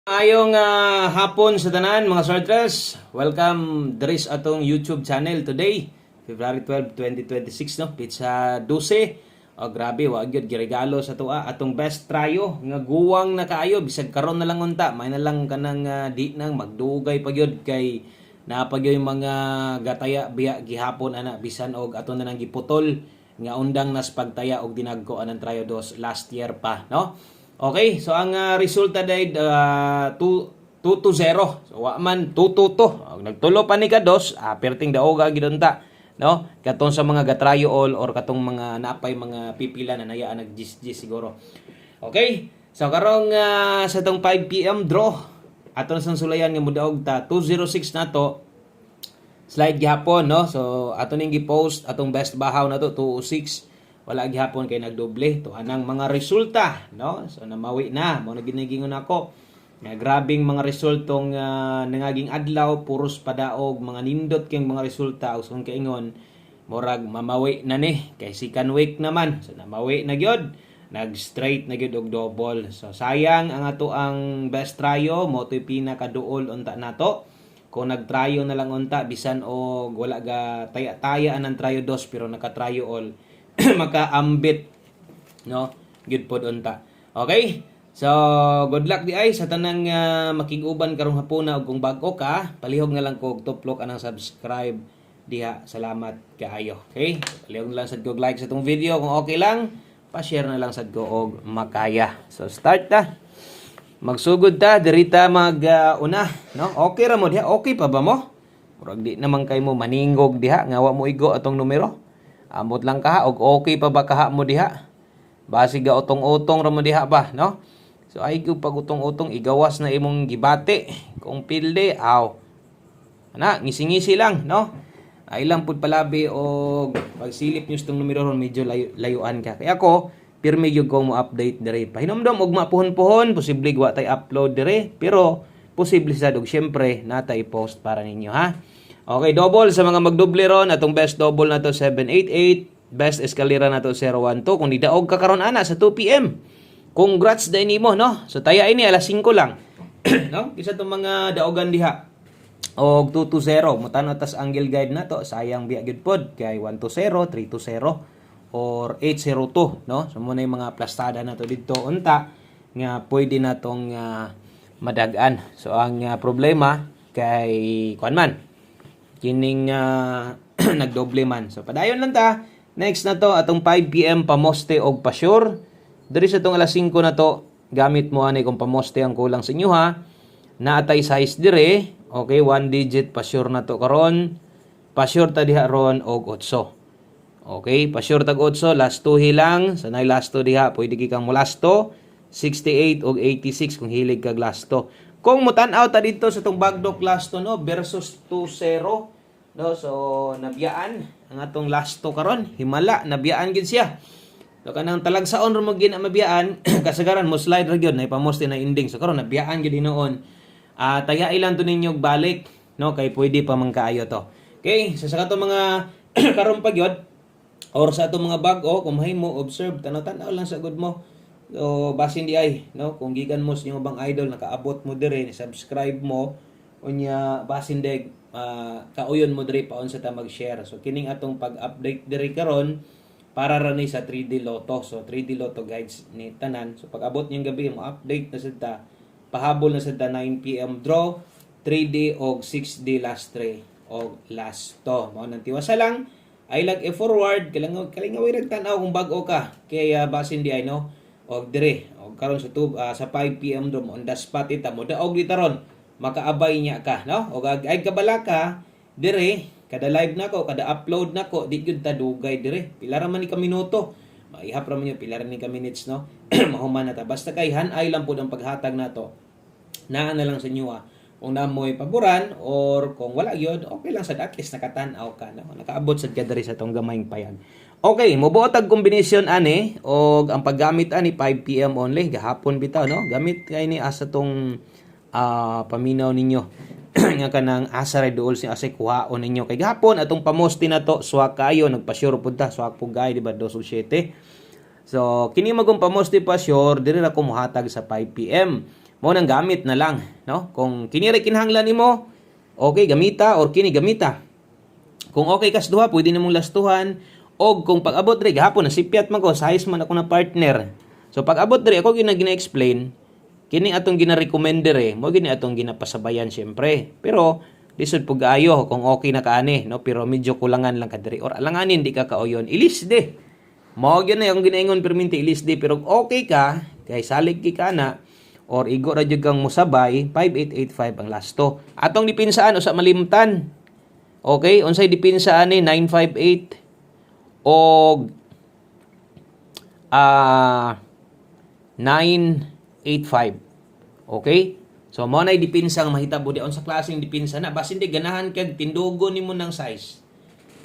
Ayong hapon sa tanan mga sorters. Welcome diri atong YouTube channel today, February 12, 2026 no. Pizza 12. Oh, grabe wa gyud giregalo sa tuwa atong best tryo nga guwang na kaayo bisag karon na lang unta, may na lang kanang di nang magdugay pa gyud kay napagyo yung mga gataya biya gihapon ana bisan og ato na nang giputol nga undang nas pagtaya og dinagko anang tryo dos last year pa no. Okay, so ang resulta day 2 to 0. So wa man 2 to. Nagtulo pa ni kados, perting daoga gidunta, no? Katong sa mga gatrayo all or katong mga napay mga pipila na nayaan nag-gis siguro. Okay? So karong sa tong 5 PM draw aton sa sulayan nga mudaog ta 206 nato. Slide gihapon, no? So ato ning gi-post atong best bahaw nato 206. Wala gihapon kay nagdoble to anang mga resulta, no? So namawi na mo ginagingon ako nga grabing mga resultong nangaging adlaw puros padaog mga nindot kay mga resulta uson kaingon murag mamawi na ni kay second week naman, so namawi na gyud, nag straight na gyud og double. So sayang ang ato ang best tryo mo to'y pinakaduol unta nato. Kung nagtryo na lang unta bisan og wala ga taya-taya ang tryo dos pero naka-tryo all makaambit, no, good pod unta. Okay, so good luck di ay sa tanang makiguban karong hapuna ug kung bag-o ka palihog na lang ko og tuplok anang subscribe diha. Salamat kaayo. Okay, palihog na lang sad ko like sa tong video, kung okay lang pa-share na lang sad ko og makaya. So start ta, magsugod ta dirita mag una, no? Okay ra mo diha? Okay pa ba mo? Murag di naman kay mo maningog diha nga wa mo igo atong numero. Amot lang kaha og okay pa ba kaha mo diha? Basig ga utong-utong ra mo diha ba, no? So ay gyud pag utong-utong igawas na imong gibate kung pilde aw. Ana, ngisi-ngisi lang, no? Ay lang pud palabi og pagsilip niyo tong numero ron medyo layuan ka. Kaya ako pirmi gyud ko mo update dire. Pahinomdom og mapuhon-puhon, posible wa tay upload dire, pero posible sad og syempre natay post para ninyo ha. Okay, double sa mga magdoble ron atong best double na to 788, best eskalera na to 012. Kung di daog ka karon ana sa 2 PM. Congrats din nimo, no? So taya ini alas 5 lang. No? Kisa tong mga daogan diha. Og 220 mutano tas angle guide na to, sayang biya gyud pod kay 120, 320 or 802, no? So mo na yung mga plastada na to didto unta nga pwede na tong madagan. So ang problema kay kuan man kining nagdoble man. So padayon lang ta. Next na to atong 5 PM pamoste og pa-sure. Diri sa tong alas 5 na to gamit mo ani kung pamoste ang kulang sa inyo ha. Naatay size dire. Okay, 1 digit pa-sure na to karon. Pa-sure ta diha ron og 8. Okay, pa-sure tag 8 last 2 hilang. Sa nay last 2 diha pwede gi kang molasto 68 og 86 kung hilig kag last 2. Kung mutan-aw ta dito sa tong bagdok last to, no, versus 2-0, no, so nabiyaan ang atong last to karon, himala nabiyaan gid siya. So kanang talagsaon ra mo gid mabiyaan kasagaran mo slide ra gyud na ipamoste na ending. So karon nabiyaan gid hinoon. Taya ilang to ninyo balik, no, kay pwede pa man kaayo to. Okay, so sa katong mga karon pa gyud or sa atong mga bag-o kung mahimo observe tanaw-tanaw lang sa good mo. So, basin di ay, no? Kung gigan mo sa inyong bang idol, nakaabot mo dire, subscribe mo, unya basin di, kauyon mo dire paon sa ta mag-share. So, kining atong pag-update dire karon para ra ni sa 3D Lotto. So, 3D Lotto guides ni tanan. So, pag-abot niyong gabi, mo update na sa ta, pahabol na sa ta 9 PM draw, 3D og 6D last 3 og last to. Mao nang tiwasa lang, ay lag e-forward, kalingaway nagtanaw kung bag-o ka. Kaya basin di ay, no? Og dire og karon sa sa 5 PM drum on the spot ita mo daog dita ron makaabay niya ka, no? Og ay kabala ka dire kada live nako kada upload nako di gyud ta dugay dire pila ra man ni ka minuto maihap ra man yung pila ra ni ka minutes, no? Mahuman na ta basta kay hanay lang pud ang paghatag nato naa na lang sa inyo kung namoy paboran or kung wala gyud okay lang sad, at least nakatan-aw ka, no? Nakaabot sad ka diri sa tong gamayng payag. Okay, mubuot ang kombinasyon ani og ang paggamit ani 5 PM only gahapon bitaw, no? Gamit kay ni asa tong paminaw ninyo nga kanang asa ray duol si asa kuhaon ninyo kay gahapon atong pamosti na to swak kayo nagpa-sure pud ta swak pugay di ba 207. So kini magong pamosti pa sure diri ra ko mohatag sa 5 PM. mo nang gamit na lang, no? Kung kini ra kinahanglan nimo, okay gamita or kini gamita. Kung okay kas duha, pwede nimong lastuhan. Og kung pag-abot diri gahapon nasipyat man ko, size man ako na partner. So pag-abot diri ako gina-explain, kini atong gina-recommend diri, mo gini atong ginapasabayan syempre. Pero lisod pug ayo kung okay na kaani, no? Pero medyo kulangan lang ka diri or alanganin di ka kaoyon, ilis de. Mao gyud na yung ginaingon perminti ilis de, pero okay ka kay salig ki kana or igo ra jud kang musabay, 5885 ang lasto. Atong dipinsaan usa malimtan. Okay, unsay dipinsaan ni 958 og 985. Okay? So mo nay dipinsang mahitabo di unsa klaseng dipinsa na basin di ganahan kag tindugon nimo ng size.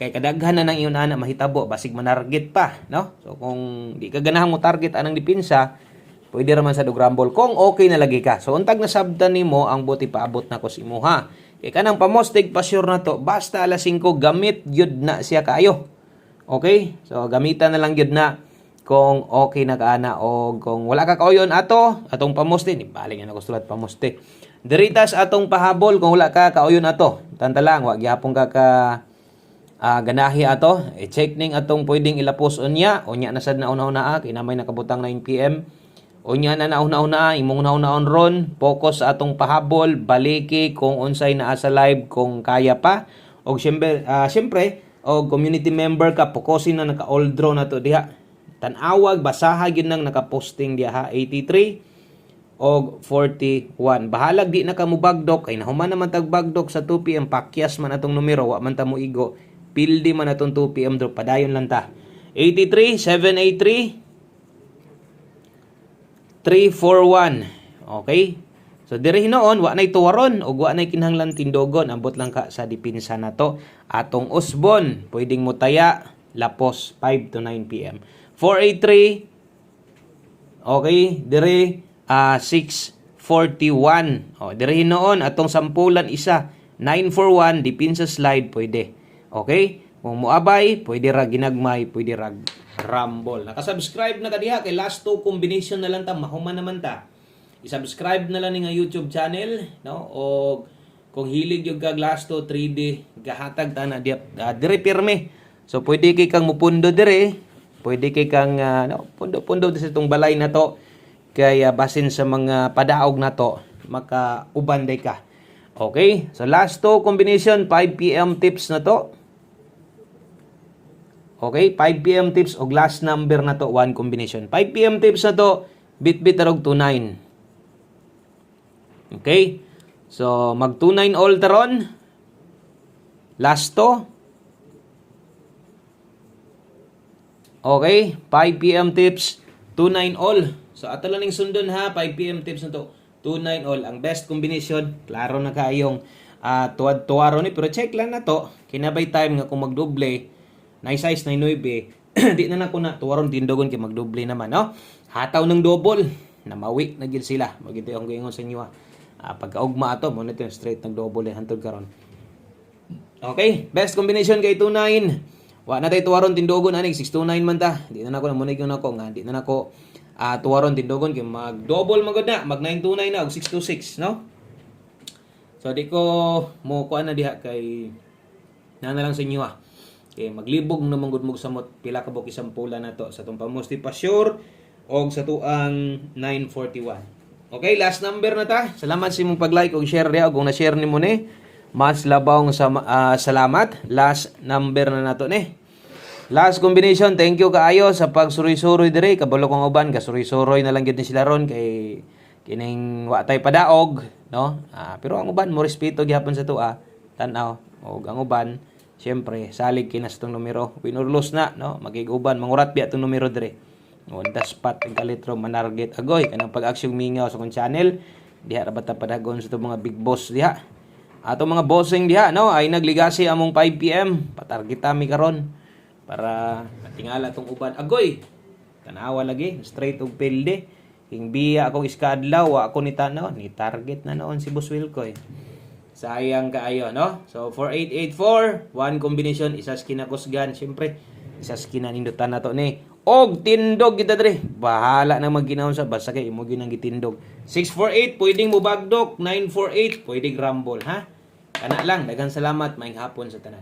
Kay kadaghan na nang iyon ana mahitabo basig manarget pa, no? So kung di ka ganahan mo target anang dipinsa, pwede ra man sa dogrambol kung okay na lagi ka. So untag nasabtan nimo ang buti paabot na ko si imuha. Kay kanang pamostig pa sure na to, basta alas 5 gamit gyud na siya kaayo. Okay? So gamitan na lang gyud na kung okay na kaana o kung wala ka kauyon atong pamoste ni baling na gusto pamoste. Diritas atong pahabol kung wala ka kauyon ato. Tanta lang wa gyapon ka ganahi ato, i-check ning atong pwedeng ilapos unya na sad na una-una kinamay nakabutang 9 PM. Unya na nauna-una imong nauna-on ron, focus sa atong pahabol, baliki kung unsay naa sa live kung kaya pa. Og syempre, og community member ka, focusin na naka-all draw na to diha. Tan-awag basaha gyud nang naka-posting diha ha, 83 og 41. Bahalag di na ka mo bagdok kay nahuman naman tag bagdok sa 2 PM pakyas man atong numero wa man ta mo igo. Pildi man atong 2 PM drop padayon lang ta. 83 783 341. Okay? So diri noon wa nay tuwaron ug wa nay kinahanglan tindogon, ambot lang ka sa dipinsa nato. Atong usbon pwedeng mo taya lapos 5 to 9 PM. 483. Okay, diri 641. Diri noon atong sampulan isa 941 dipinsa slide pwede. Okay? Kung moabay, pwede ra ginagmay, pwede ra rumble. Naka-subscribe na ka diha kay last 2 combination na lang ta, mahuman naman ta. I-subscribe na lang ni nga YouTube channel, no? O kung hilig yung kag last 2 3D gahatag ta na dire pirme. So pwede kay kang mupundo dire, pwede kay kang pundo-pundo sa itong balay na to kay basin sa mga padaog na to makauban day ka. Okay? So last 2 combination 5 PM tips na to. Okay, 5 PM tips og last number na to 1 combination. 5 PM tips na to bit-bit tarog 29. Okay? So mag 29 all taron. Last to. Okay, 5 PM tips 29 all. So ato lang ning sundon ha, 5 PM tips na to 29 all. Ang best combination, klaro na kayong tuwad-tuwaro ni pero check lang na to. Kinabay time nga kung magdoble na size na 9 di na nako na tuwaron tindogon kay magdoble naman, no? Hataw ng double na mawi na gid sila. Magito ang gingon sa inyo ha. Pagkaugma ato mo nito straight ng double hantod karon. Okay, best combination kay 29. Wa na tay tuwaron tindogon aning 629 man ta. Di na nako na munig yung nako nga di na nako tuwaron tindogon kay mag double magod na, mag 929 na og 626, no? So di ko mo kuan na diha kay na lang sa inyo ha. Okay, maglibog na manggod mo samot pila ka buok isang pula na to sa tong pamosti pa sure og sa tuang 941. Okay, last number na ta. Salamat sa imong pag-like og share diha kung na-share nimo ni. Mas labawng salamat. Last number na nato ni. Last combination, thank you kaayo sa pagsuroy-suroy dire. Kabalo kong uban kasuroy-suroy na lang gyud ni sila ron kay kining wa tay padaog, no? Pero ang uban mo respeto gihapon sa tuwa. Tan-aw og ang uban siyempre, salig kinas itong numero. Win or lose na, no? Magiguban, mangurat biya itong numero dire. O, daspat, ang kalitro, manarget. Agoy, kanang pag-aksyong mingaw sa kong channel. Diha, rabata padagon sa itong mga big boss diha. Atong mga bossing diha, no? Ay nagligasi among 5 PM. Patarget kami karon para matingala itong uban. Agoy, tanawa lagi, straight og pilde. King biya akong iskadlaw, ako ni tanaw. Ni target na noon si Boss Wilcoy. Sayang kaayo, no? So, 4884, 1 combination, isas kinakusgan. Siyempre, isas kinanindutan na to ni. og tindog kita dre. Bahala na magginahon sa basta kay imo ginang gitindog. 648 pwedeng mo bagdok, 948 pwedeng rumble ha. Kana lang, daghang salamat, maayong hapon sa tanan.